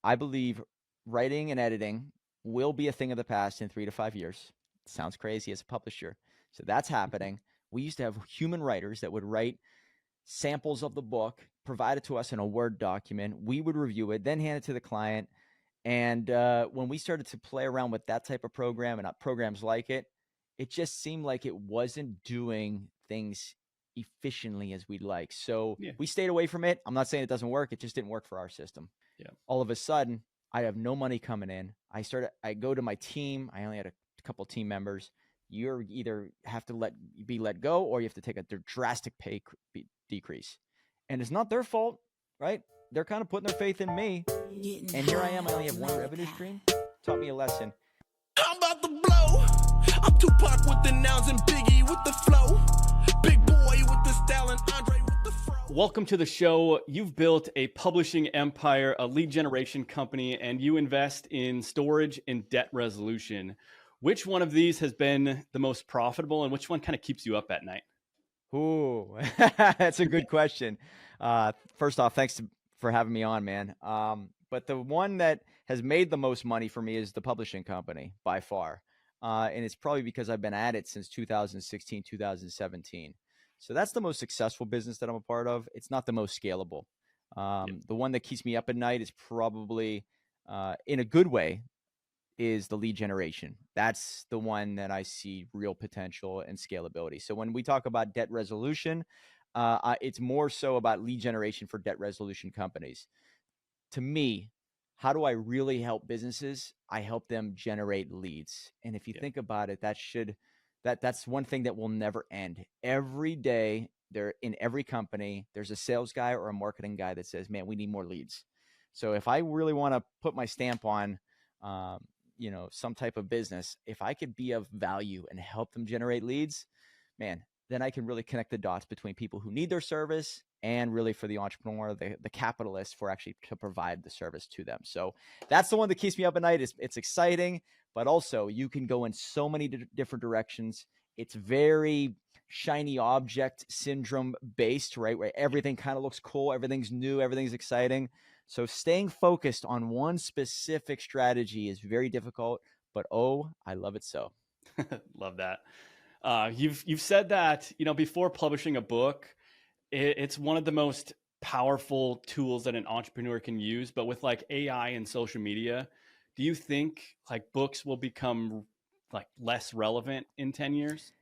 I believe writing and editing will be a thing of the past in 3 to 5 years. Sounds crazy as a publisher. So that's happening. We used to have human writers that would write samples of the book, provide it to us in a Word document. We would review it, then hand it to the client. And when we started to play around with that type of program and programs like it, it just seemed like it wasn't doing things efficiently as we'd like. So Yeah. we stayed away from it. I'm not saying it doesn't work. It just didn't work for our system. Yeah. All of a sudden, I have no money coming in. I go to my team. I only had a couple team members. You're either have to be let go, or you have to take a drastic pay decrease. And it's not their fault, right? They're kind of putting their faith in me. And here I am. I only have one revenue stream. Taught me a lesson. I'm about to blow. I'm Tupac with the nouns and Biggie with the flow. Big boy with the style and Andre with the fro. Welcome to the show. You've built a publishing empire, a lead generation company, and you invest in storage and debt resolution. Which one of these has been the most profitable, and which one kind of keeps you up at night? Ooh, that's a good question. First off, thanks for having me on, man. But the one that has made the most money for me is the publishing company by far. And it's probably because I've been at it since 2016, 2017. So that's the most successful business that I'm a part of. It's not the most scalable. The one that keeps me up at night is probably, in a good way, is the lead generation. That's the one that I see real potential and scalability. So when we talk about debt resolution, it's more so about lead generation for debt resolution companies. To me, how do I really help businesses? I help them generate leads. And if you think about it, that's one thing that will never end. Every day there in every company, there's a sales guy or a marketing guy that says, man, we need more leads. So if I really want to put my stamp on, some type of business, if I could be of value and help them generate leads, man, then I can really connect the dots between people who need their service and really for the entrepreneur, the capitalist, for actually to provide the service to them. So that's the one that keeps me up at night. It's exciting, but also you can go in so many different directions. It's very shiny object syndrome based, right? Where everything kind of looks cool, everything's new, everything's exciting. So staying focused on one specific strategy is very difficult, but I love it so. Love that. You've said that, before publishing a book, it's one of the most powerful tools that an entrepreneur can use. But with like AI and social media, do you think like books will become like less relevant in 10 years?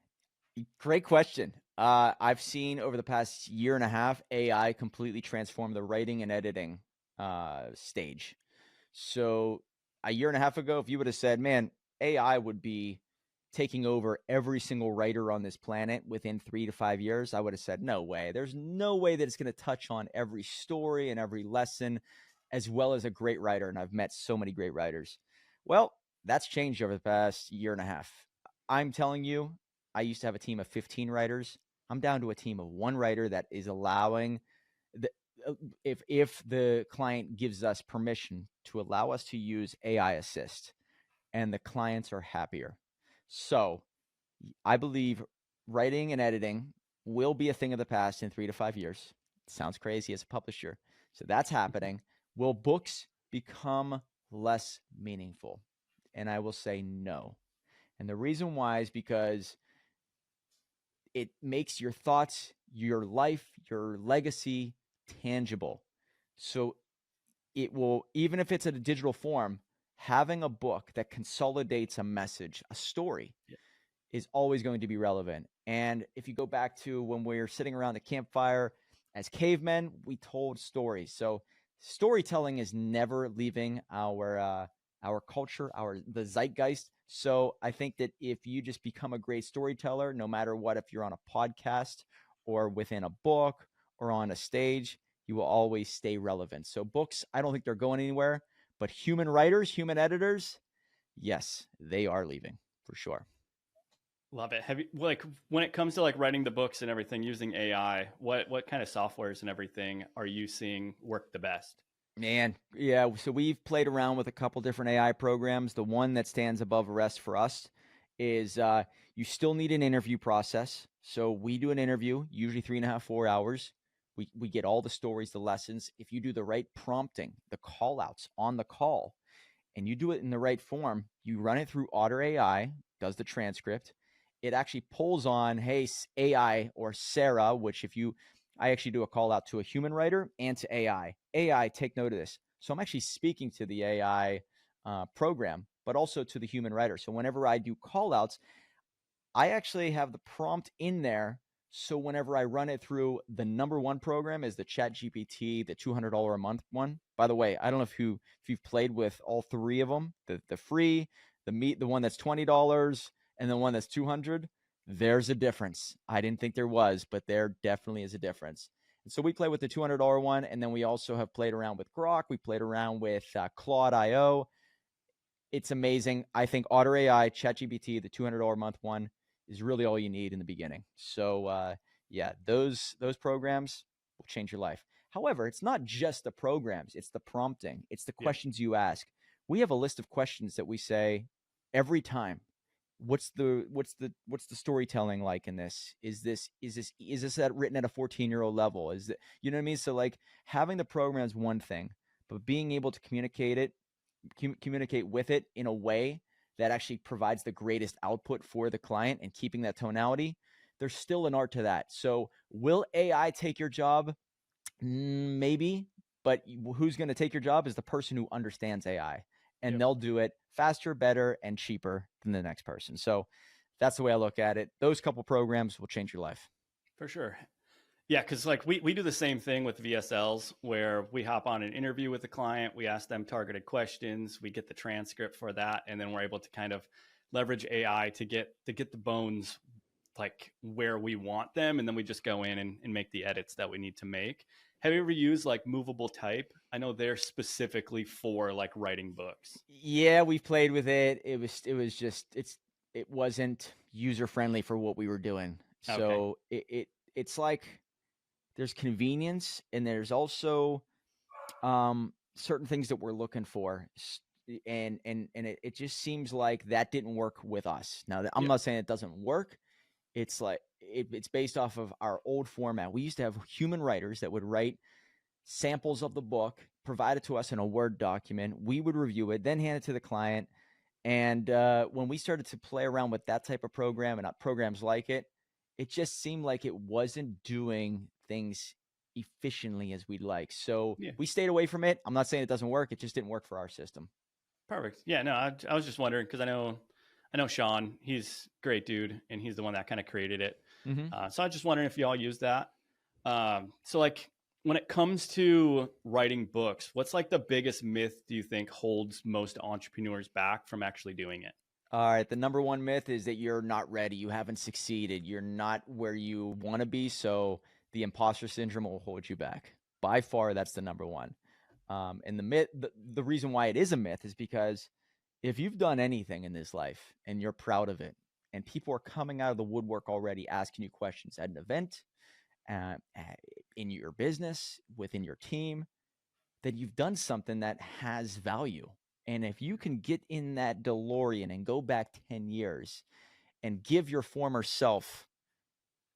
Great question. I've seen over the past year and a half, AI completely transform the writing and editing stage. So a year and a half ago, if you would have said, man, AI would be taking over every single writer on this planet within 3 to 5 years, I would have said, no way. There's no way that it's going to touch on every story and every lesson as well as a great writer. And I've met so many great writers. Well, that's changed over the past year and a half. I'm telling you, I used to have a team of 15 writers. I'm down to a team of one writer that is allowing if the client gives us permission to allow us to use AI assist, and the clients are happier. So I believe writing and editing will be a thing of the past in 3 to 5 years. Sounds crazy as a publisher. So that's happening. Will books become less meaningful? And I will say no. And the reason why is because it makes your thoughts, your life, your legacy tangible. So it will, even if it's in a digital form, having a book that consolidates a message, a story, is always going to be relevant. And if you go back to when we were sitting around the campfire as cavemen, we told stories. So storytelling is never leaving our culture, the zeitgeist. So I think that if you just become a great storyteller, no matter what, if you're on a podcast or within a book or on a stage, you will always stay relevant. So books, I don't think they're going anywhere, but human writers, human editors, yes, they are leaving for sure. Love it. Have you, like, when it comes to like writing the books and everything using AI, what kind of softwares and everything are you seeing work the best? Man, yeah. So we've played around with a couple different AI programs. The one that stands above the rest for us is you still need an interview process. So we do an interview, usually 3.5, 4 hours. We get all the stories, the lessons. If you do the right prompting, the call outs on the call, and you do it in the right form, you run it through Otter AI, does the transcript. It actually pulls on, hey, AI or Sarah, which I actually do a call out to a human writer and to AI. AI, take note of this. So I'm actually speaking to the AI program, but also to the human writer. So whenever I do call outs, I actually have the prompt in there. So whenever I run it through, the number one program is the Chat GPT, the $200 a month one. By the way, I don't know if you've played with all three of them, the free, the one that's $20, and the one that's $200. There's a difference. I didn't think there was, but there definitely is a difference. And so we play with the $200 one, and then we also have played around with Grok. We played around with Claude.io. It's amazing. I think Otter AI, ChatGPT, the $200 a month one, is really all you need in the beginning. So yeah, those programs will change your life. However, it's not just the programs, it's the prompting, it's the questions you ask. We have a list of questions that we say every time. What's the storytelling like in this? Is this written at a 14-year-old level? Is it, you know what I mean? So like, having the program is one thing, but being able to communicate with it in a way that actually provides the greatest output for the client and keeping that tonality, there's still an art to that. So will AI take your job? Maybe, but who's going to take your job is the person who understands AI, and they'll do it faster, better, and cheaper than the next person. So that's the way I look at it. Those couple programs will change your life. For sure. Yeah, because like we do the same thing with VSLs, where we hop on an interview with the client, we ask them targeted questions, we get the transcript for that, and then we're able to kind of leverage AI to get the bones like where we want them, and then we just go in and make the edits that we need to make. Have you ever used like movable type? I know they're specifically for like writing books. Yeah, we've played with it. It wasn't user friendly for what we were doing. So it's like, there's convenience, and there's also certain things that we're looking for, and it just seems like that didn't work with us. Now, I'm not saying it doesn't work. It's like it's based off of our old format. We used to have human writers that would write samples of the book, provide it to us in a Word document. We would review it, then hand it to the client. And when we started to play around with that type of program and programs like it, it just seemed like it wasn't doing things efficiently as we'd like. So we stayed away from it. I'm not saying it doesn't work. It just didn't work for our system. Perfect. Yeah, no, I was just wondering, because I know Sean, he's a great dude, and he's the one that kind of created it. So I was just wondering if y'all use that. So like, when it comes to writing books, what's like the biggest myth do you think holds most entrepreneurs back from actually doing it? All right. The number one myth is that you're not ready. You haven't succeeded. You're not where you want to be. So the imposter syndrome will hold you back. By far, that's the number one. And the myth, the reason why it is a myth is because if you've done anything in this life and you're proud of it, and people are coming out of the woodwork already asking you questions at an event, in your business, within your team, that you've done something that has value. And if you can get in that DeLorean and go back 10 years and give your former self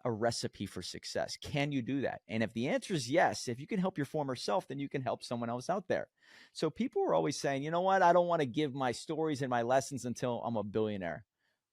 a recipe for success, can you do that? And if the answer is yes, if you can help your former self, then you can help someone else out there. So people are always saying, you know what, I don't want to give my stories and my lessons until I'm a billionaire.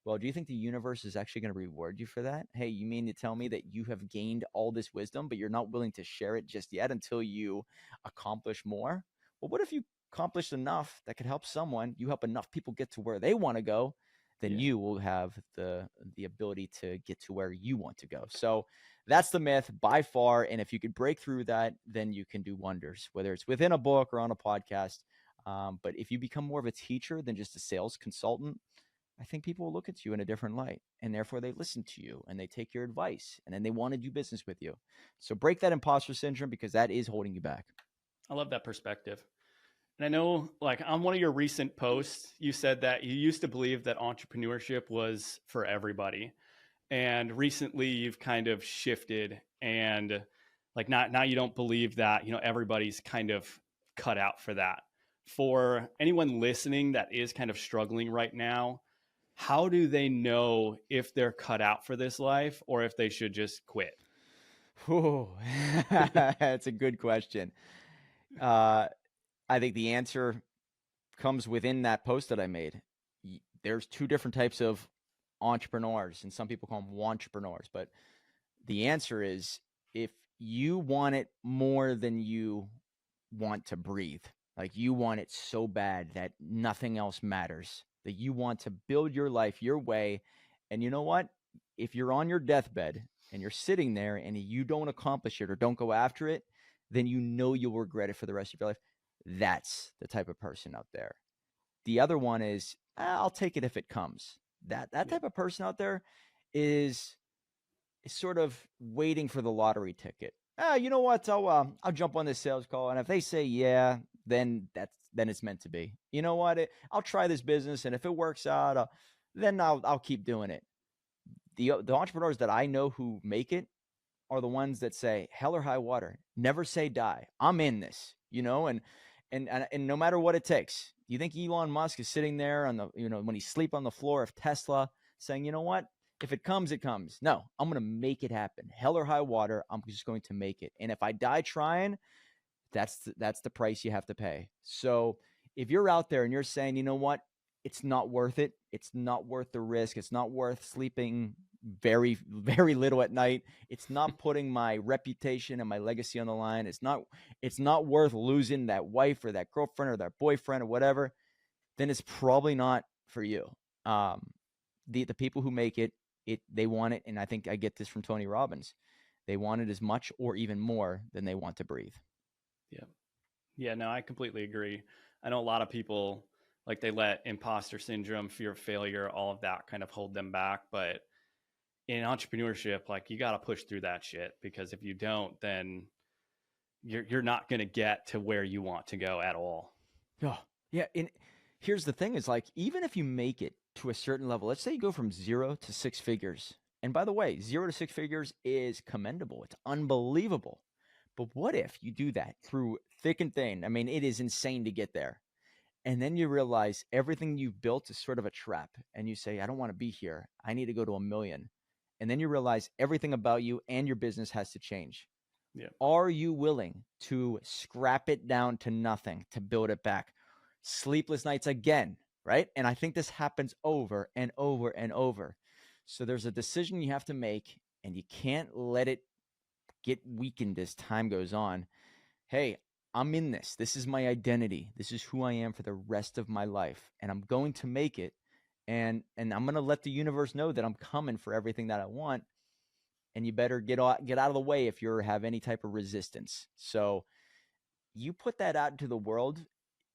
Well, do you think the universe is actually going to reward you for that? Hey, you mean to tell me that you have gained all this wisdom, but you're not willing to share it just yet until you accomplish more? Well, what if you accomplished enough that could help someone, you help enough people get to where they want to go, then you will have the ability to get to where you want to go. So that's the myth by far. And if you could break through that, then you can do wonders, whether it's within a book or on a podcast. But if you become more of a teacher than just a sales consultant, I think people will look at you in a different light, and therefore they listen to you and they take your advice, and then they want to do business with you. So break that imposter syndrome, because that is holding you back. I love that perspective. And I know, like, on one of your recent posts, you said that you used to believe that entrepreneurship was for everybody. And recently you've kind of shifted, and like now you don't believe that, everybody's kind of cut out for that. For anyone listening that is kind of struggling right now, how do they know if they're cut out for this life or if they should just quit? Whew. That's a good question. Uh, I think the answer comes within that post that I made. There's two different types of entrepreneurs, and some people call them wantrepreneurs. But the answer is, if you want it more than you want to breathe, like you want it so bad that nothing else matters, that you want to build your life your way. And you know what? If you're on your deathbed and you're sitting there and you don't accomplish it or don't go after it, then you know you'll regret it for the rest of your life. That's the type of person out there. The other one is, I'll take it if it comes. That Yeah. type of person out there is sort of waiting for the lottery ticket. You know what? I'll jump on this sales call, and if they say yeah, then it's meant to be. You know what? I'll try this business, and if it works out, then I'll keep doing it. The entrepreneurs that I know who make it are the ones that say hell or high water, never say die. I'm in this, and no matter what it takes. You think Elon Musk is sitting there on the, when he's sleep on the floor of Tesla saying, you know what? If it comes, it comes. No, I'm going to make it happen. Hell or high water, I'm just going to make it. And if I die trying, that's the price you have to pay. So if you're out there and you're saying, you know what, it's not worth it. It's not worth the risk. It's not worth sleeping very, very little at night. It's not putting my reputation and my legacy on the line. It's not worth losing that wife or that girlfriend or that boyfriend or whatever. Then it's probably not for you. The people who make it, they want it. And I think I get this from Tony Robbins. They want it as much or even more than they want to breathe. Yeah. Yeah, no, I completely agree. I know a lot of people, like, they let imposter syndrome, fear of failure, all of that kind of hold them back. But in entrepreneurship, like, you got to push through that shit, because if you don't, then you're not going to get to where you want to go at all. Oh, yeah. And here's the thing is, like, even if you make it to a certain level, let's say you go from 0 to 6 figures. And by the way, 0 to 6 figures is commendable. It's unbelievable. But what if you do that through thick and thin? I mean, it is insane to get there. And then you realize everything you've built is sort of a trap. And you say, I don't want to be here. I need to go to 1 million. And then you realize everything about you and your business has to change. Yeah. Are you willing to scrap it down to nothing to build it back? Sleepless nights again, right? And I think this happens over and over and over. So there's a decision you have to make, and you can't let it get weakened as time goes on. Hey, I'm in this. This is my identity. This is who I am for the rest of my life, and I'm going to make it. And I'm going to let the universe know that I'm coming for everything that I want. And you better get out of the way if you have any type of resistance. So you put that out into the world.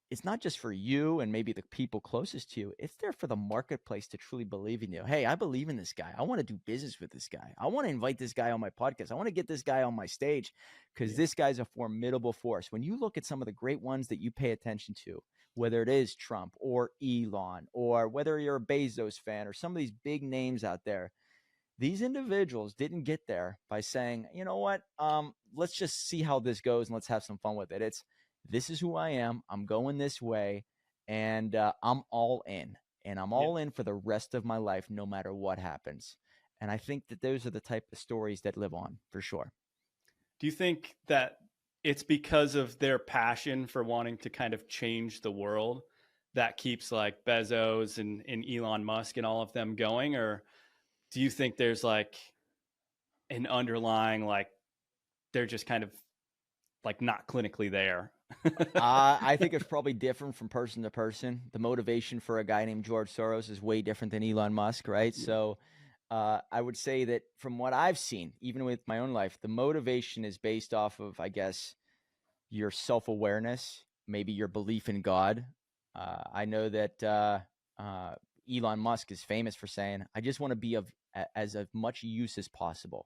It's not just for you and maybe the people closest to you. It's there for the marketplace to truly believe in you. Hey, I believe in this guy. I want to do business with this guy. I want to invite this guy on my podcast. I want to get this guy on my stage because this guy's a formidable force. When you look at some of the great ones that you pay attention to, whether it is Trump or Elon, or whether you're a Bezos fan or some of these big names out there, these individuals didn't get there by saying, you know what, let's just see how this goes and let's have some fun with it. This is who I am. I'm going this way, and I'm all in. And I'm all in for the rest of my life, no matter what happens. And I think that those are the type of stories that live on, for sure. Do you think that it's because of their passion for wanting to kind of change the world that keeps, like, Bezos and Elon Musk and all of them going? Or do you think there's, like, an underlying, like, they're just kind of, like, not clinically there? I think it's probably different from person to person. The motivation for a guy named George Soros is way different than Elon Musk, right? Yeah. So I would say that from what I've seen, even with my own life, the motivation is based off of, I guess, your self-awareness, maybe your belief in God. I know that Elon Musk is famous for saying, I just want to be of much use as possible.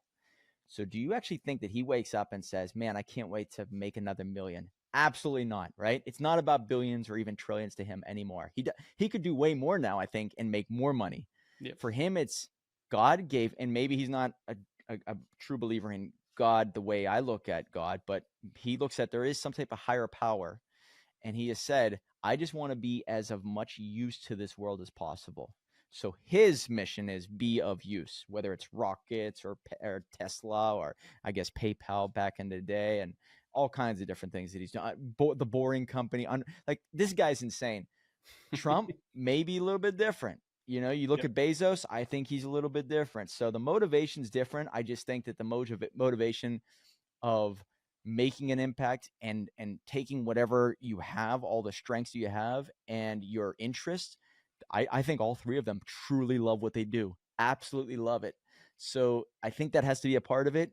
So do you actually think that he wakes up and says, man, I can't wait to make another million? Absolutely not, right? It's not about billions or even trillions to him anymore. He could do way more now, I think, and make more money. Yep. For him, it's God gave, and maybe he's not a true believer in God the way I look at God, but he looks at there is some type of higher power. And he has said, I just want to be as of much use to this world as possible. So his mission is be of use, whether it's rockets or Tesla or I guess PayPal back in the day, and all kinds of different things that he's done. The Boring Company, like this guy's insane. Trump may be a little bit different. You know, you look Yep. at Bezos, I think he's a little bit different. So the motivation's different. I just think that the motivation of making an impact and taking whatever you have, all the strengths you have and your interest, I think all three of them truly love what they do. Absolutely love it. So I think that has to be a part of it,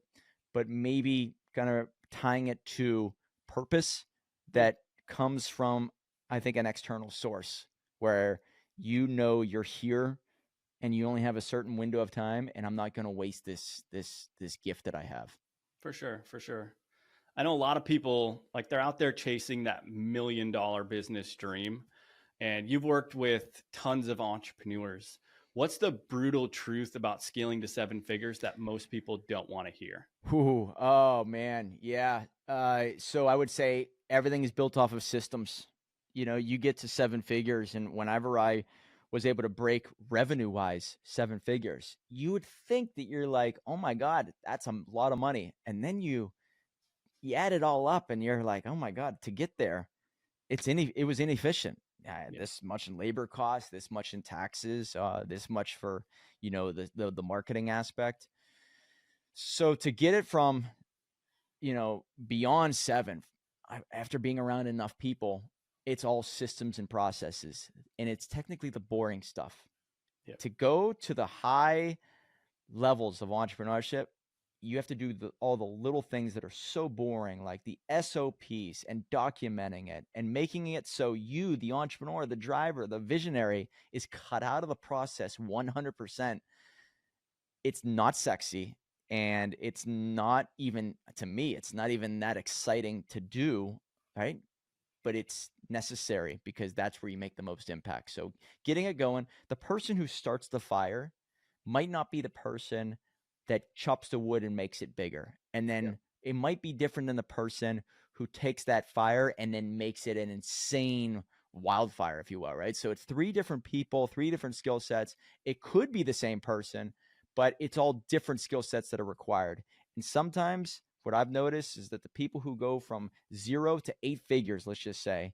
but maybe kind of tying it to purpose that comes from, I think, an external source where you're here and you only have a certain window of time, and I'm not going to waste this gift that I have. For sure, for sure. I know a lot of people, like, they're out there chasing that $1 million business dream, and you've worked with tons of entrepreneurs. What's the brutal truth about scaling to 7 figures that most people don't want to hear? Ooh, oh man, yeah. So I would say everything is built off of systems. You know, you get to 7 figures, and whenever I was able to break revenue-wise 7 figures, you would think that you're like, oh my God, that's a lot of money. And then you add it all up and you're like, oh my God, to get there, it was inefficient. Yeah, This much in labor costs, this much in taxes, this much for, you know, the marketing aspect. So to get it from, you know, beyond 7, after being around enough people, it's all systems and processes, and it's technically the boring stuff. yeah, To go to the high levels of entrepreneurship, you have to do all the little things that are so boring, like the SOPs and documenting it and making it so you, the entrepreneur, the driver, the visionary, is cut out of the process 100%. It's not sexy, and it's not even, to me, it's not even that exciting to do, right? But it's necessary because that's where you make the most impact. So getting it going, the person who starts the fire might not be the person that chops the wood and makes it bigger. And yeah, then it might be different than the person who takes that fire and then makes it an insane wildfire, if you will, right? So it's 3 different people, 3 different skill sets. It could be the same person, but it's all different skill sets that are required. And sometimes what I've noticed is that the people who go from 0 to 8 figures, let's just say,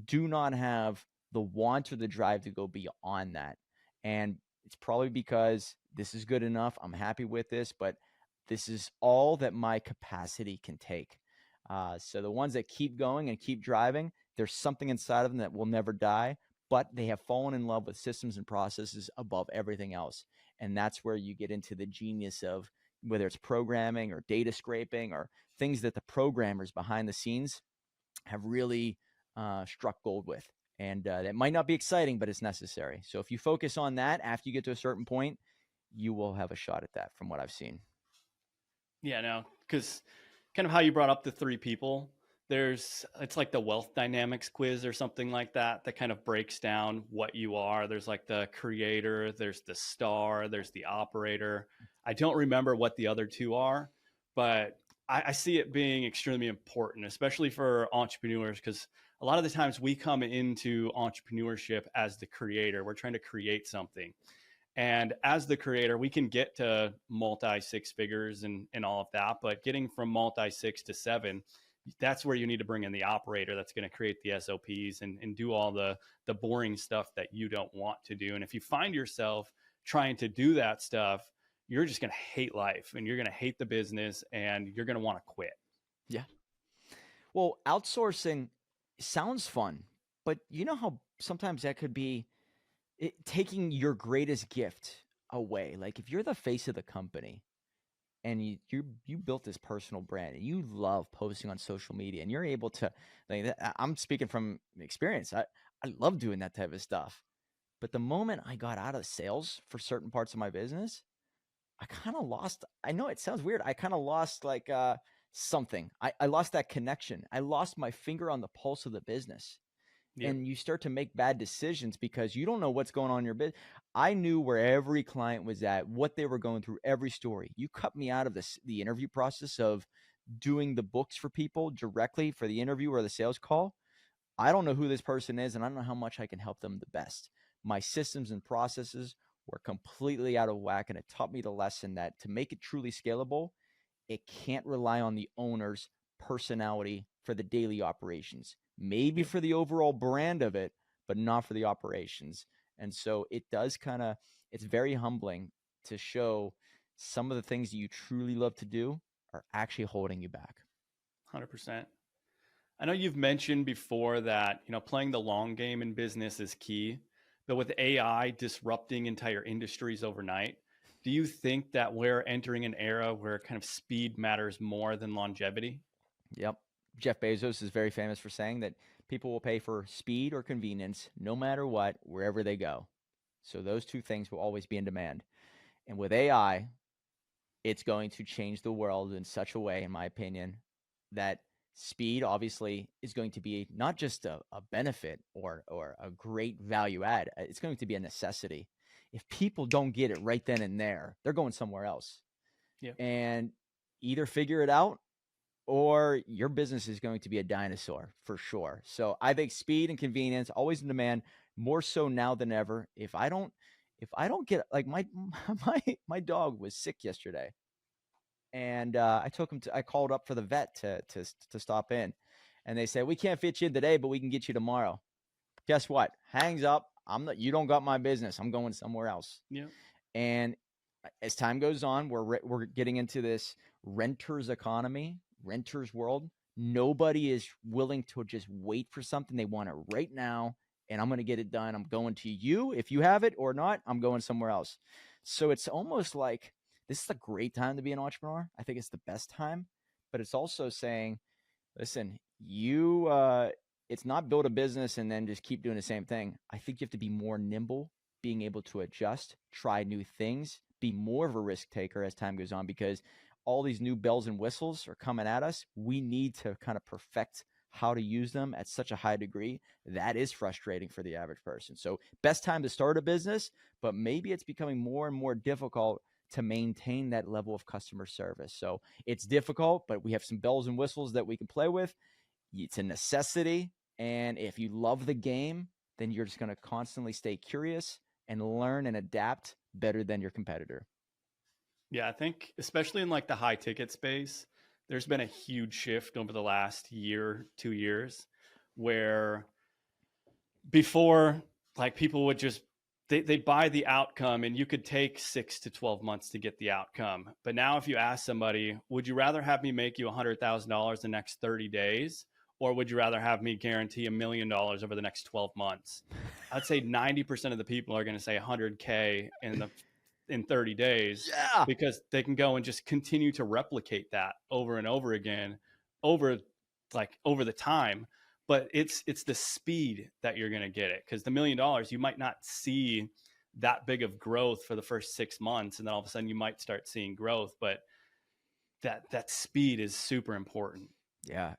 do not have the want or the drive to go beyond that. And it's probably because this is good enough. I'm happy with this, but this is all that my capacity can take. So the ones that keep going and keep driving, there's something inside of them that will never die, but they have fallen in love with systems and processes above everything else. And that's where you get into the genius of whether it's programming or data scraping or things that the programmers behind the scenes have really struck gold with. And that might not be exciting, but it's necessary. So if you focus on that after you get to a certain point, you will have a shot at that from what I've seen. yeah. No, because kind of how you brought up the 3 people, it's like the wealth dynamics quiz or something like that kind of breaks down what you are. There's like the creator, there's the star, there's the operator. I don't remember what the other 2 are, but I see it being extremely important, especially for entrepreneurs, because a lot of the times we come into entrepreneurship as the creator. We're trying to create something. And as the creator, we can get to multi 6 figures and all of that. But getting from multi 6 to 7, that's where you need to bring in the operator that's going to create the SOPs and do all the boring stuff that you don't want to do. And if you find yourself trying to do that stuff, you're just going to hate life and you're going to hate the business and you're going to want to quit. Yeah. Well, outsourcing sounds fun, but you know how sometimes that could be taking your greatest gift away. Like if you're the face of the company and you built this personal brand and you love posting on social media and you're able to, like, I'm speaking from experience. I love doing that type of stuff. But the moment I got out of sales for certain parts of my business, I kind of lost. I know it sounds weird. I kind of lost like something. I lost that connection. I lost my finger on the pulse of the business. Yep. And you start to make bad decisions because you don't know what's going on in your business. I knew where every client was at, what they were going through, every story. You cut me out of the interview process of doing the books for people directly for the interview or the sales call. I don't know who this person is, and I don't know how much I can help them the best. My systems and processes were completely out of whack. And it taught me the lesson that to make it truly scalable, it can't rely on the owner's personality for the daily operations, maybe for the overall brand of it, but not for the operations. And so it does it's very humbling to show some of the things that you truly love to do are actually holding you back. 100%. I know you've mentioned before that, playing the long game in business is key, but with AI disrupting entire industries overnight, do you think that we're entering an era where kind of speed matters more than longevity? Yep. Jeff Bezos is very famous for saying that people will pay for speed or convenience no matter what, wherever they go. So those two things will always be in demand. And with AI, it's going to change the world in such a way, in my opinion, that speed obviously is going to be not just a benefit or a great value add. It's going to be a necessity. If people don't get it right then and there, they're going somewhere else. Yeah. And either figure it out or your business is going to be a dinosaur for sure. So I think speed and convenience always in demand, more so now than ever. If I don't get, like, my dog was sick yesterday, and I called up for the vet to stop in, and they said, we can't fit you in today, but we can get you tomorrow. Guess what? Hangs up. You don't got my business. I'm going somewhere else. Yeah. And as time goes on, we're getting into this renter's economy, renter's world. Nobody is willing to just wait for something. They want it right now, and I'm going to get it done. I'm going to you. If you have it or not, I'm going somewhere else. So it's almost like this is a great time to be an entrepreneur. I think it's the best time, but it's also saying, listen, it's not build a business and then just keep doing the same thing. I think you have to be more nimble, being able to adjust, try new things, be more of a risk taker as time goes on, because all these new bells and whistles are coming at us. We need to kind of perfect how to use them at such a high degree. That is frustrating for the average person. So best time to start a business, but maybe it's becoming more and more difficult to maintain that level of customer service. So it's difficult, but we have some bells and whistles that we can play with. It's a necessity. And if you love the game, then you're just going to constantly stay curious and learn and adapt better than your competitor. Yeah, I think especially in like the high ticket space, there's been a huge shift over the last year, 2 years, where before, like, people would just they buy the outcome, and you could take 6 to 12 months to get the outcome. But now if you ask somebody, would you rather have me make you $100,000 the next 30 days? Or would you rather have me guarantee $1 million over the next 12 months? I'd say 90% of the people are going to say 100K in 30 days. Yeah. Because they can go and just continue to replicate that over and over again over the time. But it's the speed that you're going to get it, because the $1 million, you might not see that big of growth for the first 6 months, and then all of a sudden you might start seeing growth. But that speed is super important. Yeah,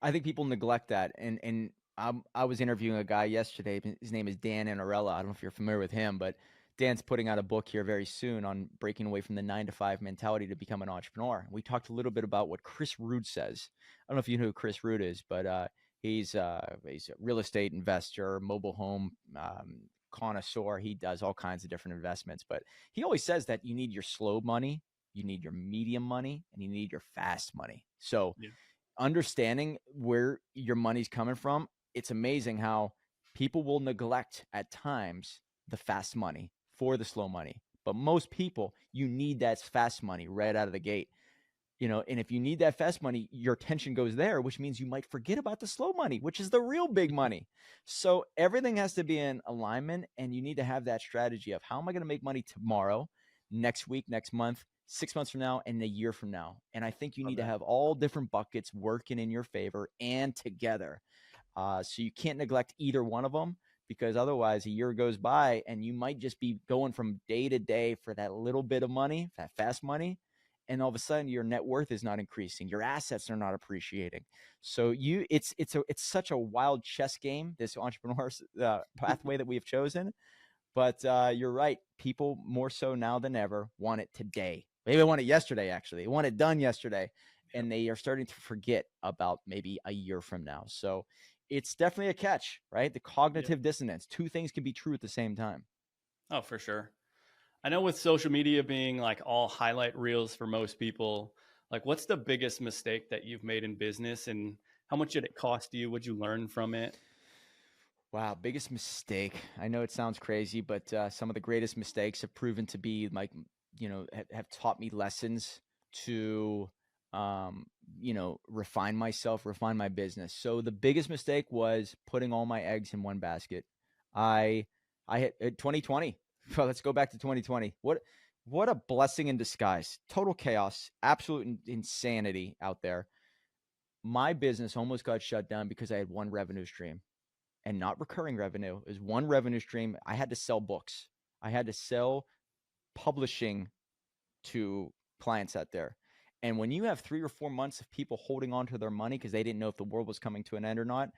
I think people neglect that. And I was interviewing a guy yesterday. His name is Dan Anarella. I don't know if you're familiar with him, but Dan's putting out a book here very soon on breaking away from the 9-to-5 mentality to become an entrepreneur. We talked a little bit about what Chris Rood says. I don't know if you know who Chris Rood is, but he's a real estate investor, mobile home connoisseur. He does all kinds of different investments, but he always says that you need your slow money, you need your medium money, and you need your fast money. So understanding where your money's coming from, it's amazing how people will neglect at times the fast money for the slow money. But most people, you need that fast money right out of the gate. And if you need that fast money, your attention goes there, which means you might forget about the slow money, which is the real big money. So everything has to be in alignment, and you need to have that strategy of how am I going to make money tomorrow, next week, next month, 6 months from now, and a year from now. And I think you need to have all different buckets working in your favor and together. So you can't neglect either one of them, because otherwise a year goes by and you might just be going from day to day for that little bit of money, that fast money. And all of a sudden your net worth is not increasing. Your assets are not appreciating. So it's such a wild chess game, this entrepreneur pathway that we have chosen. But you're right. People more so now than ever want it today. Maybe they want it yesterday, actually. They want it done yesterday. And they are starting to forget about maybe a year from now. So it's definitely a catch, right? The cognitive dissonance. Two things can be true at the same time. Oh, for sure. I know with social media being like all highlight reels for most people, like what's the biggest mistake that you've made in business and how much did it cost you? What'd you learn from it? Wow, biggest mistake. I know it sounds crazy, but some of the greatest mistakes have proven to be like, have taught me lessons to, um, refine myself, refine my business. So the biggest mistake was putting all my eggs in one basket. I, I hit 2020. Well, let's go back to 2020. What a blessing in disguise. Total chaos, absolute insanity out there. My business almost got shut down because I had one revenue stream and not recurring revenue. It was one revenue stream. I had to sell books. I had to sell publishing to clients out there. And when you have 3 or 4 months of people holding on to their money because they didn't know if the world was coming to an end or not,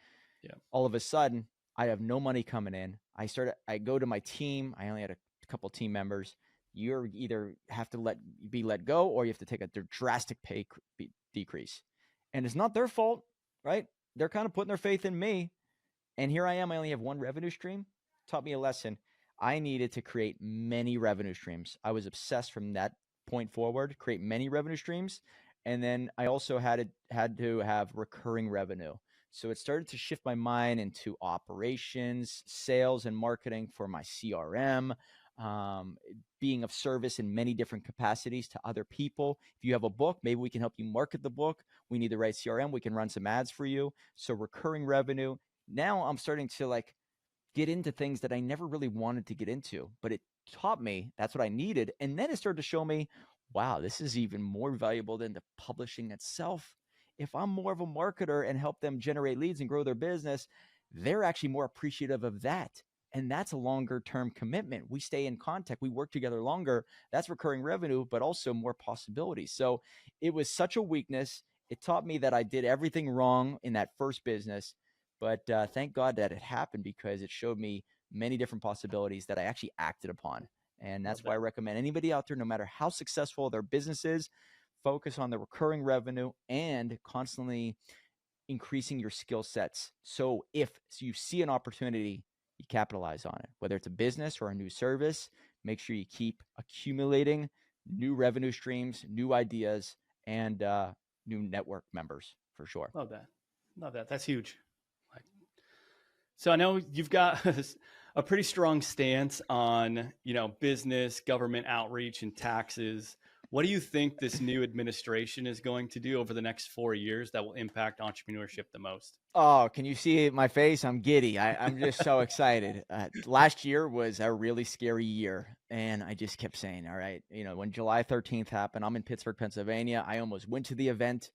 Yeah. all of a sudden I have no money coming in. I go to my team. I only had a couple team members. You're either have to be let go or you have to take a drastic pay decrease. And it's not their fault, right? They're kind of putting their faith in me. And here I am. I only have one revenue stream. Taught me a lesson. I needed to create many revenue streams. I was obsessed from that point forward, create many revenue streams. And then I also had to have recurring revenue. So it started to shift my mind into operations, sales, and marketing for my CRM, being of service in many different capacities to other people. If you have a book, maybe we can help you market the book. We need the right CRM. We can run some ads for you. So recurring revenue. Now I'm starting to like get into things that I never really wanted to get into, but it taught me that's what I needed. And then it started to show me, wow, this is even more valuable than the publishing itself. If I'm more of a marketer and help them generate leads and grow their business, they're actually more appreciative of that. And that's a longer term commitment. We stay in contact, we work together longer. That's recurring revenue, but also more possibilities. So it was such a weakness. It taught me that I did everything wrong in that first business. But thank God that it happened because it showed me many different possibilities that I actually acted upon. And Love that's why I that. recommend anybody out there, no matter how successful their business is, focus on the recurring revenue and constantly increasing your skill sets. So if you see an opportunity, you capitalize on it, whether it's a business or a new service. Make sure you keep accumulating new revenue streams, new ideas, and new network members for sure. Love that. Love that. That's huge. Like, so I know you've got a pretty strong stance on, business, government outreach, and taxes. What do you think this new administration is going to do over the next 4 years that will impact entrepreneurship the most? Oh, can you see my face? I'm giddy. I'm just so excited. Last year was a really scary year. And I just kept saying, all right, when July 13th happened, I'm in Pittsburgh, Pennsylvania. I almost went to the event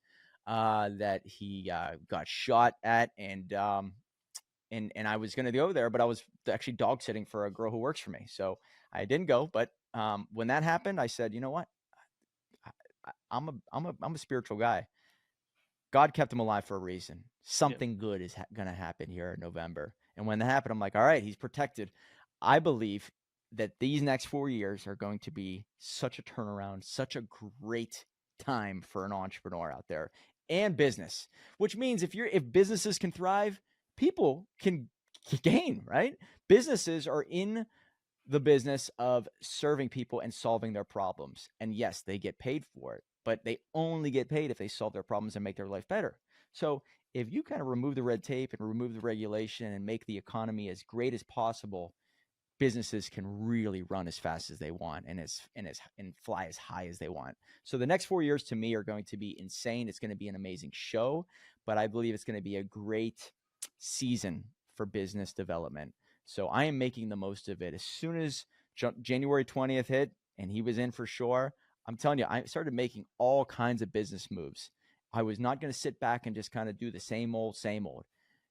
that he got shot at. And I was going to go there, but I was actually dog sitting for a girl who works for me. So I didn't go. But when that happened, I said, you know what? I'm a spiritual guy. God kept him alive for a reason. Something good is going to happen here in November. And when that happened, I'm like, all right, he's protected. I believe that these next 4 years are going to be such a turnaround, such a great time for an entrepreneur out there and business, which means if businesses can thrive, people can gain, right? Businesses are in the business of serving people and solving their problems. And yes, they get paid for it, but they only get paid if they solve their problems and make their life better. So if you kind of remove the red tape and remove the regulation and make the economy as great as possible, businesses can really run as fast as they want and fly as high as they want. So the next 4 years to me are going to be insane. It's going to be an amazing show, but I believe it's going to be a great season for business development. So I am making the most of it. As soon as January 20th hit and he was in for sure, I'm telling you, I started making all kinds of business moves. I was not going to sit back and just kind of do the same old, same old.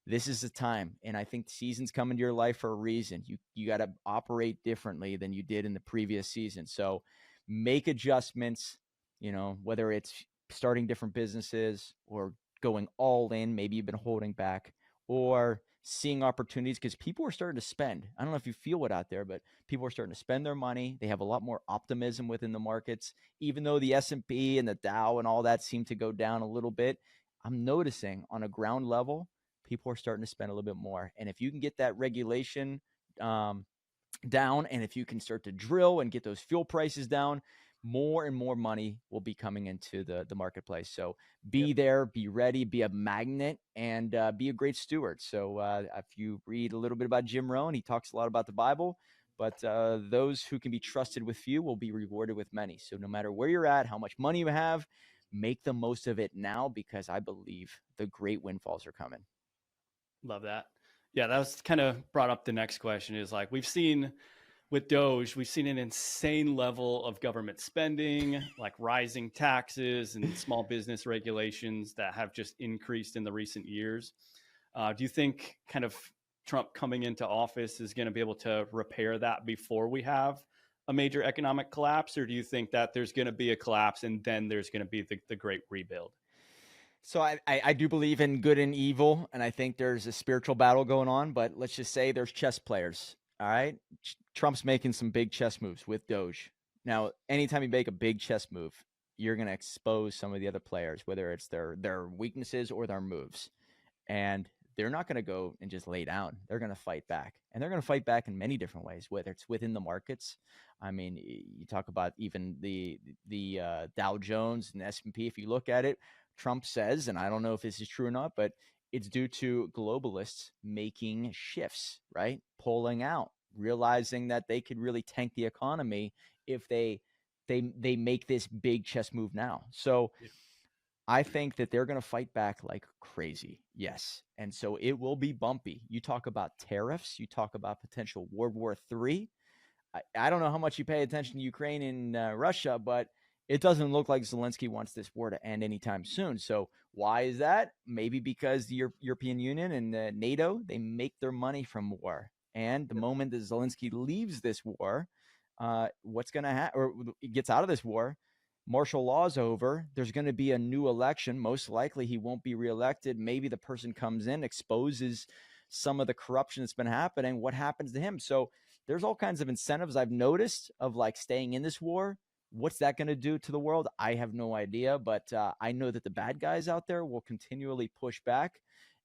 This is the time. And I think the season's coming to your life for a reason. You got to operate differently than you did in the previous season. So make adjustments, whether it's starting different businesses or going all in, maybe you've been holding back, or seeing opportunities because people are starting to spend. I don't know if you feel it out there, but people are starting to spend their money. They have a lot more optimism within the markets, even though the S&P and the Dow and all that seem to go down a little bit. I'm noticing on a ground level, people are starting to spend a little bit more. And if you can get that regulation down, and if you can start to drill and get those fuel prices down, more and more money will be coming into the marketplace. So Yep. be there, be ready, be a magnet, and be a great steward. So if you read a little bit about Jim Rohn, he talks a lot about the Bible, but those who can be trusted with few will be rewarded with many. So no matter where you're at, how much money you have, make the most of it now, because I believe the great windfalls are coming. Love that. Yeah, that was kind of brought up the next question is like, we've seen with Doge, we've seen an insane level of government spending, like rising taxes and small business regulations that have just increased in the recent years. Do you think kind of Trump coming into office is going to be able to repair that before we have a major economic collapse? Or do you think that there's going to be a collapse and then there's going to be the great rebuild? So I do believe in good and evil, and I think there's a spiritual battle going on, but let's just say there's chess players. All right. Trump's making some big chess moves with Doge. Now, anytime you make a big chess move, you're going to expose some of the other players, whether it's their weaknesses or their moves. And they're not going to go and just lay down. They're going to fight back. And they're going to fight back in many different ways, whether it's within the markets. I mean, you talk about even the Dow Jones and the S&P. If you look at it, Trump says, and I don't know if this is true or not, but it's due to globalists making shifts, right? Pulling out, realizing that they could really tank the economy if they make this big chess move now. So Yeah. I think that they're going to fight back like crazy. Yes. And so it will be bumpy. You talk about tariffs, you talk about potential World War III. I don't know how much you pay attention to Ukraine and Russia, but it doesn't look like Zelensky wants this war to end anytime soon. So why is that? Maybe because the European Union and NATO, they make their money from war. And the moment that Zelensky leaves this war, what's going to happen, or gets out of this war, martial law's over. There's going to be a new election. Most likely he won't be reelected. Maybe the person comes in, exposes some of the corruption that's been happening. What happens to him? So there's all kinds of incentives I've noticed of like staying in this war. What's that going to do to the world? I have no idea, but I know that the bad guys out there will continually push back,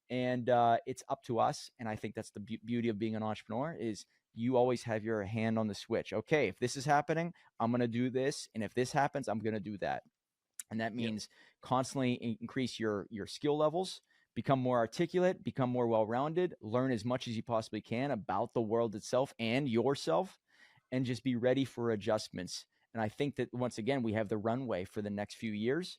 and it's up to us. And I think that's the beauty of being an entrepreneur is you always have your hand on the switch. Okay, if this is happening, I'm going to do this, and if this happens, I'm going to do that. And that means constantly increase your skill levels, become more articulate, become more well-rounded, learn as much as you possibly can about the world itself and yourself, and just be ready for adjustments. And I think that once again, we have the runway for the next few years.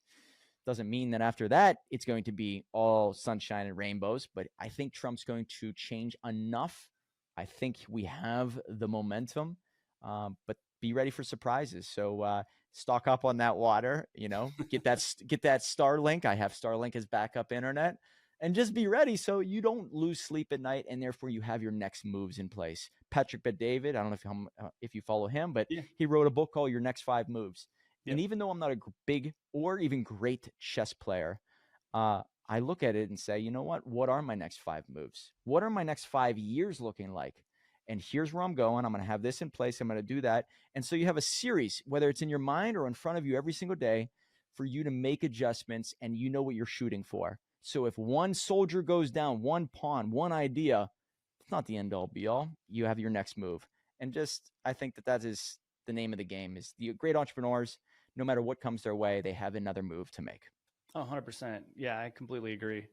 Doesn't mean that after that, it's going to be all sunshine and rainbows, but I think Trump's going to change enough. I think we have the momentum, but be ready for surprises. So stock up on that water, get that Starlink. I have Starlink as backup internet, and just be ready so you don't lose sleep at night, and therefore you have your next moves in place. Patrick Bet-David, I don't know if you follow him, but he wrote a book called Your Next 5 Moves. And even though I'm not a big or even great chess player, I look at it and say, you know what? What are my next 5 moves? What are my next 5 years looking like? And here's where I'm going. I'm going to have this in place. I'm going to do that. And so you have a series, whether it's in your mind or in front of you every single day, for you to make adjustments, and you know what you're shooting for. So if one soldier goes down, one pawn, one idea, it's not the end all be all. You have your next move. And I think that is the name of the game, is the great entrepreneurs, no matter what comes their way, they have another move to make. Oh, 100%. Yeah, I completely agree.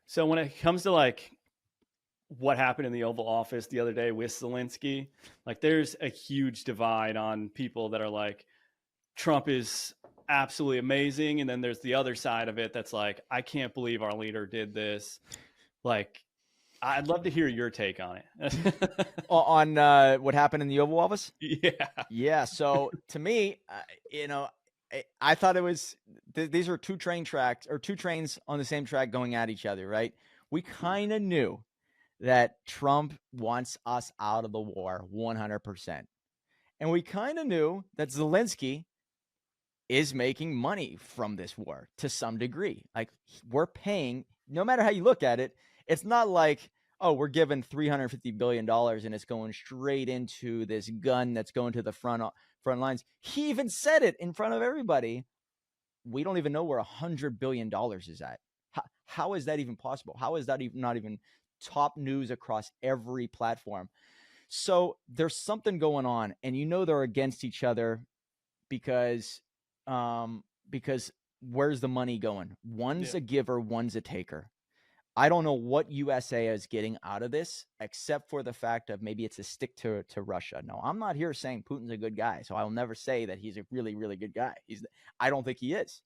So when it comes to like what happened in the Oval Office the other day with Zelensky, like there's a huge divide on people that are like, Trump is absolutely amazing. And then there's the other side of it that's like, I can't believe our leader did this. Like, I'd love to hear your take on it. On what happened in the Oval Office? Yeah. Yeah. So to me, I thought it was, these are two trains on the same track going at each other, right? We kind of knew that Trump wants us out of the war 100%. And we kind of knew that Zelensky is making money from this war to some degree. Like, we're paying, no matter how you look at it, it's not like, oh, we're given $350 billion and it's going straight into this gun that's going to the front lines. He even said it in front of everybody. We don't even know where $100 billion is at. How is that even possible? How is that not even top news across every platform? So there's something going on, and they're against each other because because where's the money going? One's a giver, one's a taker. I don't know what USA is getting out of this, except for the fact of maybe it's a stick to Russia. No, I'm not here saying Putin's a good guy, so I'll never say that he's a really, really good guy. I don't think he is.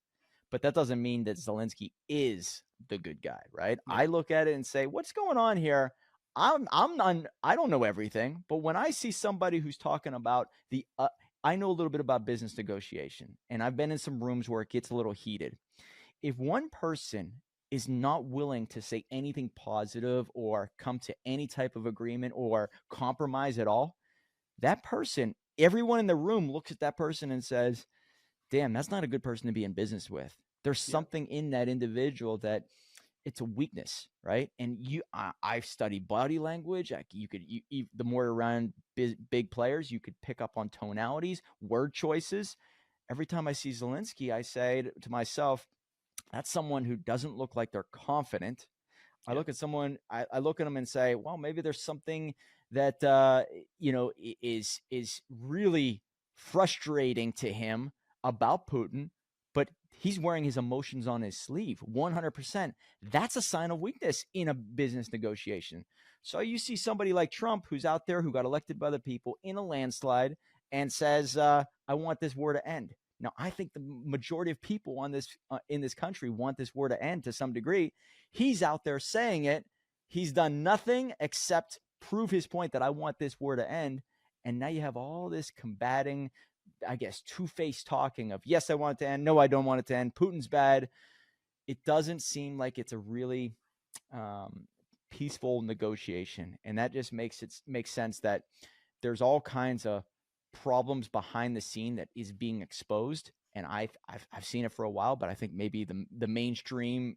But that doesn't mean that Zelensky is the good guy, right? Yeah. I look at it and say, what's going on here? I don't know everything, but when I see somebody who's talking about I know a little bit about business negotiation, and I've been in some rooms where it gets a little heated. If one person is not willing to say anything positive or come to any type of agreement or compromise at all, that person, everyone in the room looks at that person and says, damn, that's not a good person to be in business with. There's something in that individual that it's a weakness, right? And I've studied body language. The more around big players, you could pick up on tonalities, word choices. Every time I see Zelensky, I say to myself, that's someone who doesn't look like they're confident. I look at someone, I look at them and say, well, maybe there's something that, is really frustrating to him about Putin, but he's wearing his emotions on his sleeve 100%. That's a sign of weakness in a business negotiation. So you see somebody like Trump, who's out there, who got elected by the people in a landslide and says, I want this war to end. Now, I think the majority of people on this in this country want this war to end to some degree. He's out there saying it. He's done nothing except prove his point that I want this war to end. And now you have all this combating, I guess, two-faced talking of, yes, I want it to end. No, I don't want it to end. Putin's bad. It doesn't seem like it's a really peaceful negotiation. And that just makes sense that there's all kinds of problems behind the scene that is being exposed. And I've seen it for a while, but I think maybe the mainstream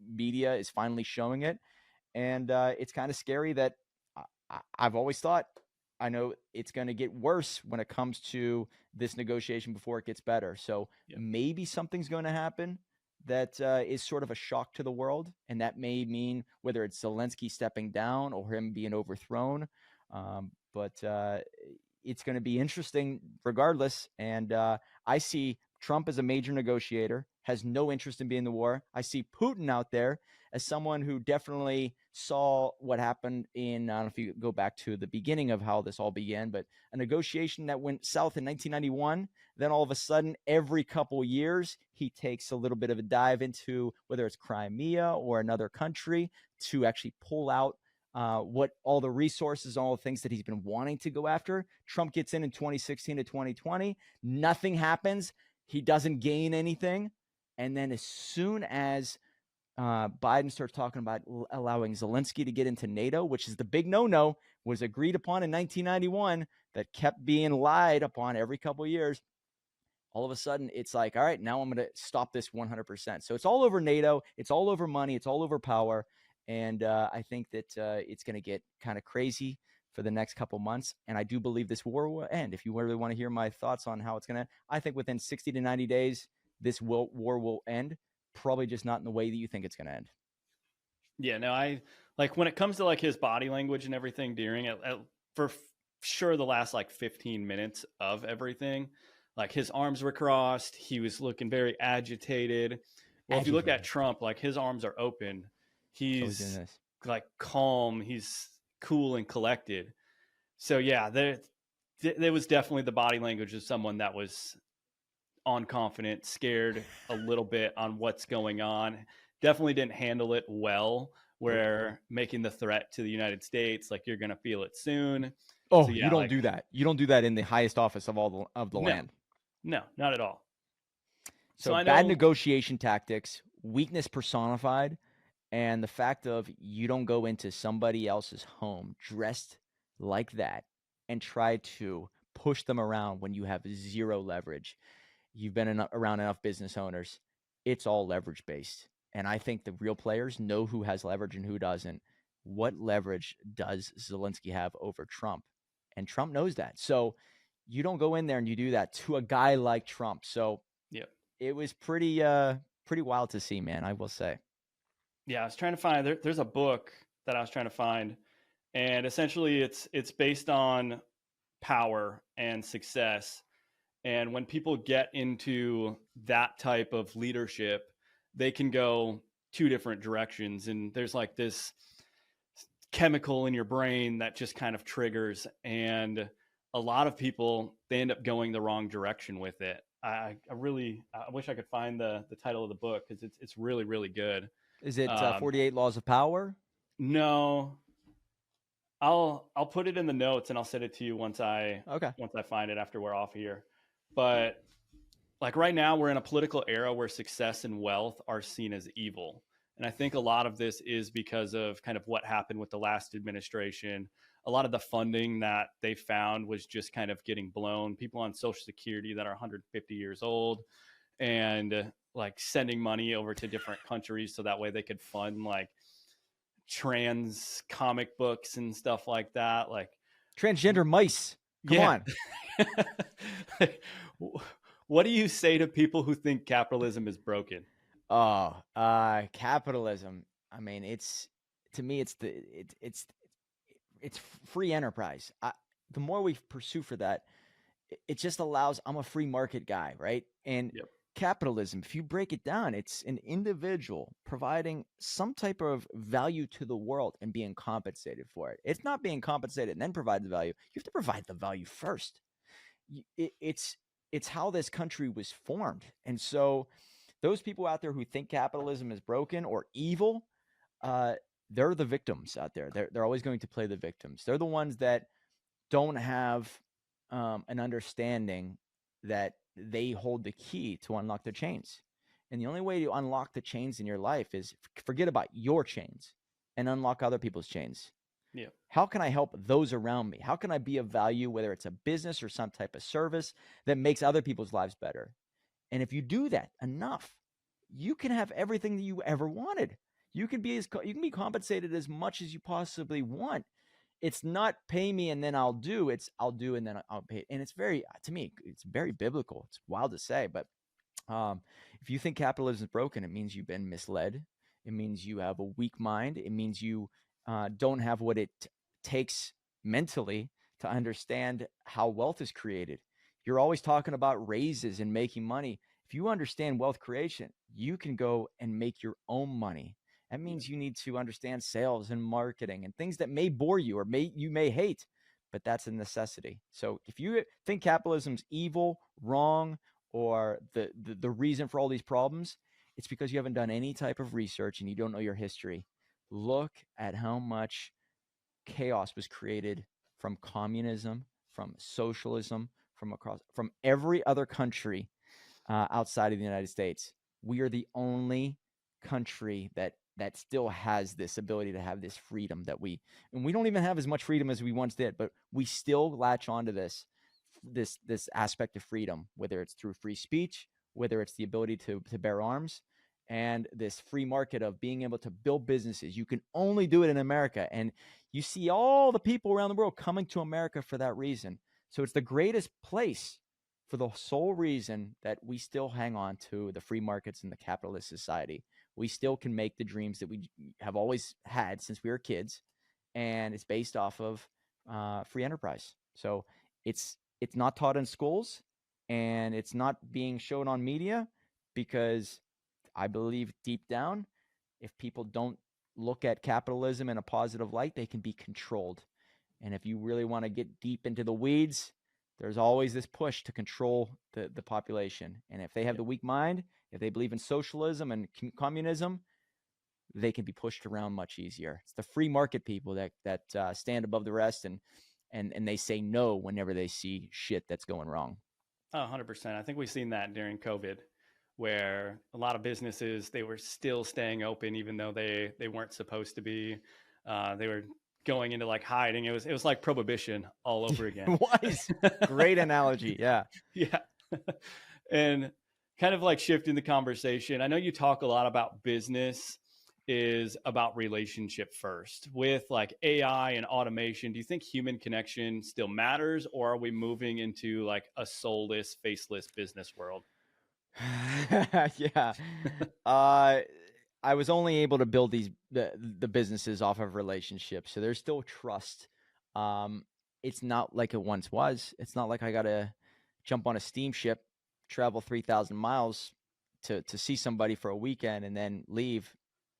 media is finally showing it. And it's kind of scary that I've always thought, I know it's going to get worse when it comes to this negotiation before it gets better. So maybe something's going to happen that is sort of a shock to the world. And that may mean whether it's Zelensky stepping down or him being overthrown. But it's going to be interesting regardless. And I see Trump as a major negotiator, has no interest in being in the war. I see Putin out there as someone who definitely saw what happened in, I don't know if you go back to the beginning of how this all began, but a negotiation that went south in 1991. Then all of a sudden, every couple of years, he takes a little bit of a dive into whether it's Crimea or another country to actually pull out what all the resources, all the things that he's been wanting to go after. Trump gets in 2016 to 2020. Nothing happens. He doesn't gain anything. And then as soon as Biden starts talking about allowing Zelensky to get into NATO, which is the big no-no, was agreed upon in 1991, that kept being lied upon every couple of years. All of a sudden, it's like, all right, now I'm going to stop this 100%. So it's all over NATO. It's all over money. It's all over power. And I think that it's going to get kind of crazy for the next couple months. And I do believe this war will end. If you really want to hear my thoughts on how it's going to, I think within 60 to 90 days, this war will end. Probably just not in the way that you think it's going to end. Yeah, no, I like when it comes to like his body language and everything during it, for sure the last like 15 minutes of everything, like his arms were crossed. He was looking very agitated. Well, if you look at Trump, like his arms are open. He's like calm. He's cool and collected. So yeah, there was definitely the body language of someone that was unconfident, scared a little bit on what's going on. Definitely didn't handle it well, where making the threat to the United States, like you're going to feel it soon. Oh, so, yeah, you don't do that. You don't do that in the highest office of all the land. No, not at all. So bad negotiation tactics, weakness personified, and the fact of you don't go into somebody else's home dressed like that and try to push them around when you have zero leverage. You've been around enough business owners. It's all leverage based. And I think the real players know who has leverage and who doesn't. What leverage does Zelensky have over Trump? And Trump knows that. So you don't go in there and you do that to a guy like Trump. So it was pretty wild to see, man, I will say. Yeah, I was trying to find, there's a book that I was trying to find, And essentially it's based on power and success. And when people get into that type of leadership, they can go two different directions. And there's like this chemical in your brain that just kind of triggers. And a lot of people, they end up going the wrong direction with it. I wish I could find the title of the book, because it's really, really good. Is it 48 Laws of Power? No, I'll put it in the notes and I'll send it to you once I find it after we're off here. But like right now we're in a political era where success and wealth are seen as evil. And I think a lot of this is because of kind of what happened with the last administration. A lot of the funding that they found was just kind of getting blown. People on Social Security that are 150 years old, and like sending money over to different countries so that way they could fund like trans comic books and stuff like that. Like Transgender mice. Come on. What do you say to people who think capitalism is broken? Oh, capitalism. I mean, to me, it's free enterprise. The more we pursue for that, it just allows. I'm a free market guy, right? And capitalism, if you break it down, it's an individual providing some type of value to the world and being compensated for it. It's not being compensated and then provide the value. You have to provide the value first. It's how this country was formed. And so those people out there who think capitalism is broken or evil, they're the victims out there. They're always going to play the victims. They're the ones that don't have an understanding that they hold the key to unlock their chains. And the only way to unlock the chains in your life is forget about your chains and unlock other people's chains. Yeah. How can I help those around me? How can I be of value, whether it's a business or some type of service that makes other people's lives better? And if you do that enough, you can have everything that you ever wanted. You can be compensated as much as you possibly want. It's not pay me and then I'll do. It's I'll do and then I'll pay. And it's to me, it's very biblical. It's wild to say, but if you think capitalism is broken, it means you've been misled. It means you have a weak mind. It means you don't have what it takes mentally to understand how wealth is created. You're always talking about raises and making money. If you understand wealth creation, you can go and make your own money. That means you need to understand sales and marketing and things that may bore you or you may hate, but that's a necessity. So if you think capitalism's evil, wrong, or the reason for all these problems, it's because you haven't done any type of research and you don't know your history. Look at how much chaos was created from communism, from socialism, from every other country outside of the United States. We are the only country that still has this ability to have this freedom and we don't even have as much freedom as we once did, but we still latch onto this aspect of freedom, whether it's through free speech, whether it's the ability to bear arms, and this free market of being able to build businesses. You can only do it in America. And you see all the people around the world coming to America for that reason. So it's the greatest place for the sole reason that we still hang on to the free markets in the capitalist society. We still can make the dreams that we have always had since we were kids. And it's based off of free enterprise. So it's not taught in schools and it's not being shown on media because I believe deep down, if people don't look at capitalism in a positive light, they can be controlled. And if you really want to get deep into the weeds, there's always this push to control the population. And if they have the weak mind, if they believe in socialism and communism, they can be pushed around much easier. It's the free market people that stand above the rest and they say no whenever they see shit that's going wrong. 100%. I think we've seen that during COVID, where a lot of businesses, they were still staying open even though they weren't supposed to be. They were going into like hiding. It was like prohibition all over again. Wise. Great analogy. Yeah. Yeah. And kind of like shifting the conversation, I know you talk a lot about business is about relationship first. With like AI and automation, do you think human connection still matters, or are we moving into like a soulless, faceless business world? Yeah. I was only able to build the businesses off of relationships. So there's still trust. It's not like it once was. It's not like I got to jump on a steamship, travel 3,000 miles to see somebody for a weekend and then leave.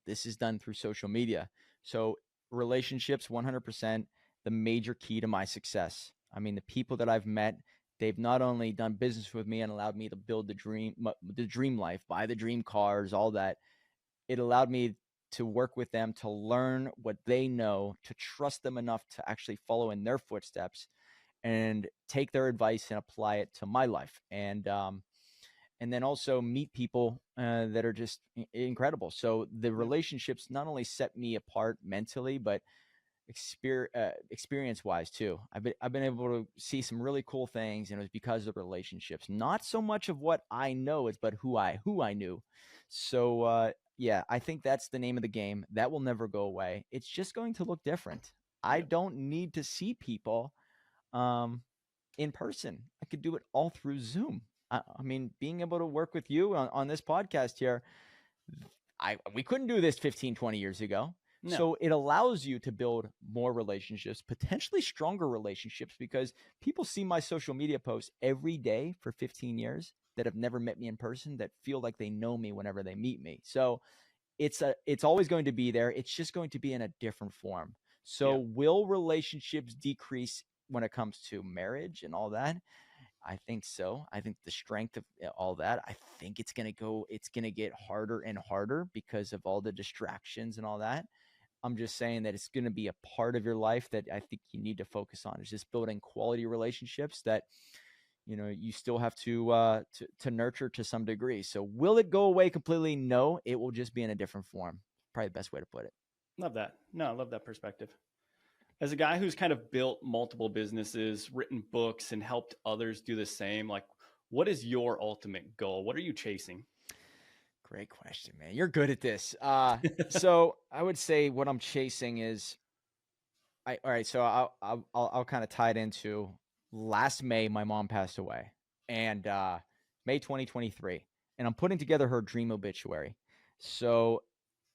This is done through social media. So relationships, 100%, the major key to my success. I mean, the people that I've met, they've not only done business with me and allowed me to build the dream life, buy the dream cars, all that. It allowed me to work with them, to learn what they know, to trust them enough to actually follow in their footsteps and take their advice and apply it to my life. And then also meet people that are just incredible. So the relationships not only set me apart mentally, but experience wise too. I've been able to see some really cool things, and it was because of relationships. Not so much of what I know, but who I knew. So yeah, I think that's the name of the game. That will never go away. It's just going to look different. I don't need to see people in person. I could do it all through Zoom. I mean, being able to work with you on this podcast here, we couldn't do this 15, 20 years ago. No. So it allows you to build more relationships, potentially stronger relationships, because people see my social media posts every day for 15 years that have never met me in person, that feel like they know me whenever they meet me. So it's always going to be there. It's just going to be in a different form. So will relationships decrease when it comes to marriage and all that? I think so. I think the strength of all that, I think it's going to get harder and harder because of all the distractions and all that. I'm just saying that it's going to be a part of your life that I think you need to focus on. It's just building quality relationships that, you still have to nurture to some degree. So will it go away completely? No, it will just be in a different form. Probably the best way to put it. Love that. No, I love that perspective. As a guy who's kind of built multiple businesses, written books, and helped others do the same, like, what is your ultimate goal? What are you chasing? Great question, man. You're good at this. So I would say what I'm chasing is, all right. So I'll kind of tie it into last May. My mom passed away, and May 2023, and I'm putting together her dream obituary. So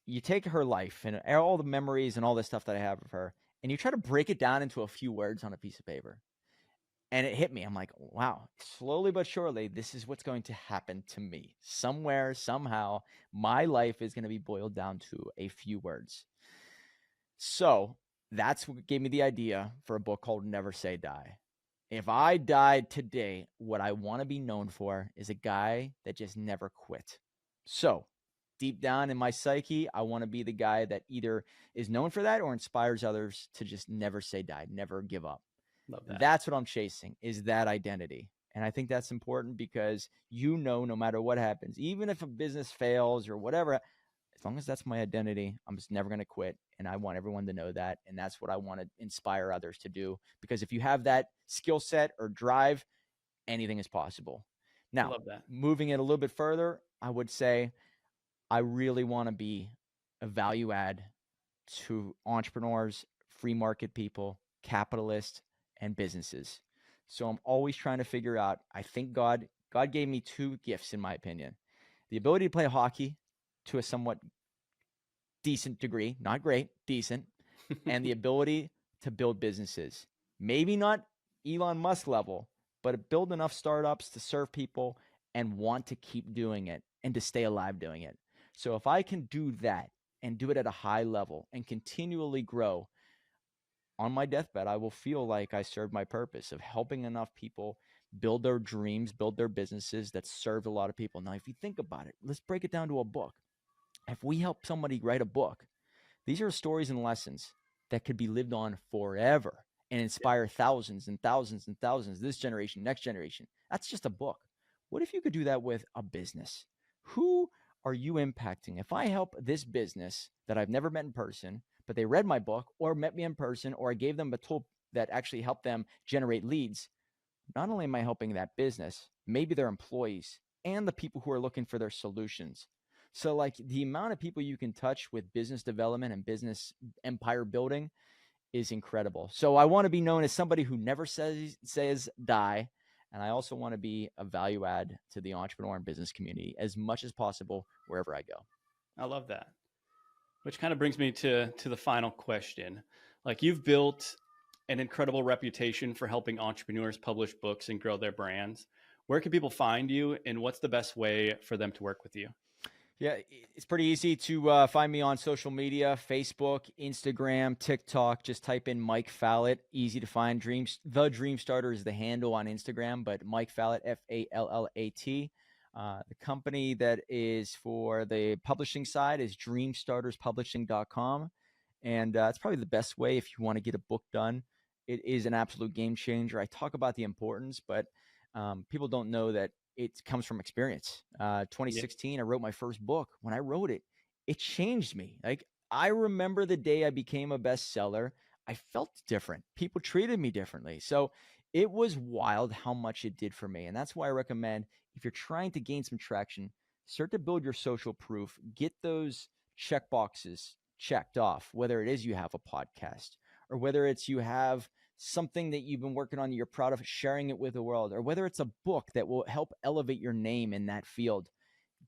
you take her life and all the memories and all the stuff that I have of her, and you try to break it down into a few words on a piece of paper. And it hit me. I'm like, wow, slowly but surely, this is what's going to happen to me. Somewhere, somehow, my life is going to be boiled down to a few words. So that's what gave me the idea for a book called Never Say Die. If I died today, what I want to be known for is a guy that just never quit. So deep down in my psyche, I want to be the guy that either is known for that or inspires others to just never say die, never give up. Love that. That's what I'm chasing, is that identity. And I think that's important because no matter what happens, even if a business fails or whatever, as long as that's my identity, I'm just never going to quit. And I want everyone to know that. And that's what I want to inspire others to do. Because if you have that skill set or drive, anything is possible. Now, moving it a little bit further, I would say I really want to be a value add to entrepreneurs, free market people, capitalists, and businesses. So I'm always trying to figure out, I think God gave me two gifts, in my opinion. The ability to play hockey to a somewhat decent degree, not great, decent, and the ability to build businesses. Maybe not Elon Musk level, but build enough startups to serve people and want to keep doing it and to stay alive doing it. So if I can do that and do it at a high level and continually grow, on my deathbed, I will feel like I served my purpose of helping enough people build their dreams, build their businesses that served a lot of people. Now, if you think about it, let's break it down to a book. If we help somebody write a book, these are stories and lessons that could be lived on forever and inspire thousands and thousands and thousands, this generation, next generation. That's just a book. What if you could do that with a business? Who are you impacting? If I help this business that I've never met in person, but they read my book or met me in person, or I gave them a tool that actually helped them generate leads, not only am I helping that business, maybe their employees and the people who are looking for their solutions. So like the amount of people you can touch with business development and business empire building is incredible. So I want to be known as somebody who never says die. And I also want to be a value add to the entrepreneur and business community as much as possible wherever I go. I love that. Which kind of brings me to the final question. Like, you've built an incredible reputation for helping entrepreneurs publish books and grow their brands. Where can people find you, and what's the best way for them to work with you? Yeah, it's pretty easy to find me on social media: Facebook, Instagram, TikTok. Just type in Mike Fallat. Easy to find. The Dream Starter is the handle on Instagram, but Mike Fallat, Fallat. The company that is for the publishing side is dreamstarterspublishing.com. And it's probably the best way if you want to get a book done. It is an absolute game changer. I talk about the importance, but people don't know that it comes from experience. 2016, I wrote my first book. When I wrote it, it changed me. Like, I remember the day I became a bestseller. I felt different. People treated me differently. So it was wild how much it did for me. And that's why I recommend, if you're trying to gain some traction, start to build your social proof. Get those check boxes checked off, whether it is you have a podcast, or whether it's you have something that you've been working on, you're proud of, sharing it with the world, or whether it's a book that will help elevate your name in that field.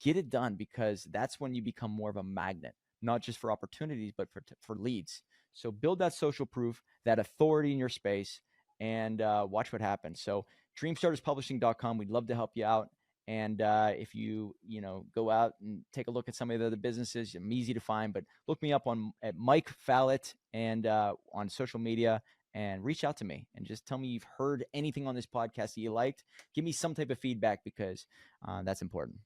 Get it done, because that's when you become more of a magnet, not just for opportunities, but for leads. So build that social proof, that authority in your space, and watch what happens. So dreamstarterspublishing.com, we'd love to help you out. And if you go out and take a look at some of the other businesses, I'm easy to find, but look me up at Mike Fallat and on social media, and reach out to me and just tell me you've heard anything on this podcast that you liked. Give me some type of feedback, because that's important.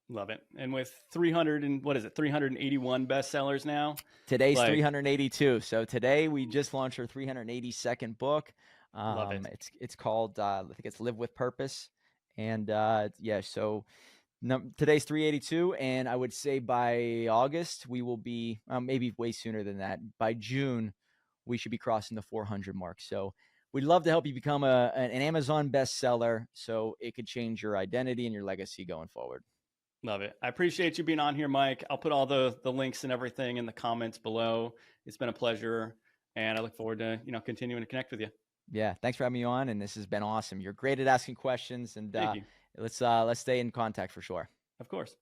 Love it. And with 381 bestsellers now? Today's 382. So today we just launched our 382nd book. Love it. It's called, I think it's Live with Purpose. And so today's 382. And I would say by August, we will be, maybe way sooner than that. By June, we should be crossing the 400 mark. So we'd love to help you become an Amazon bestseller, so it could change your identity and your legacy going forward. Love it. I appreciate you being on here, Mike. I'll put all the links and everything in the comments below. It's been a pleasure, and I look forward to continuing to connect with you. Yeah, thanks for having me on, and this has been awesome. You're great at asking questions, and Thank you. let's stay in contact for sure. Of course.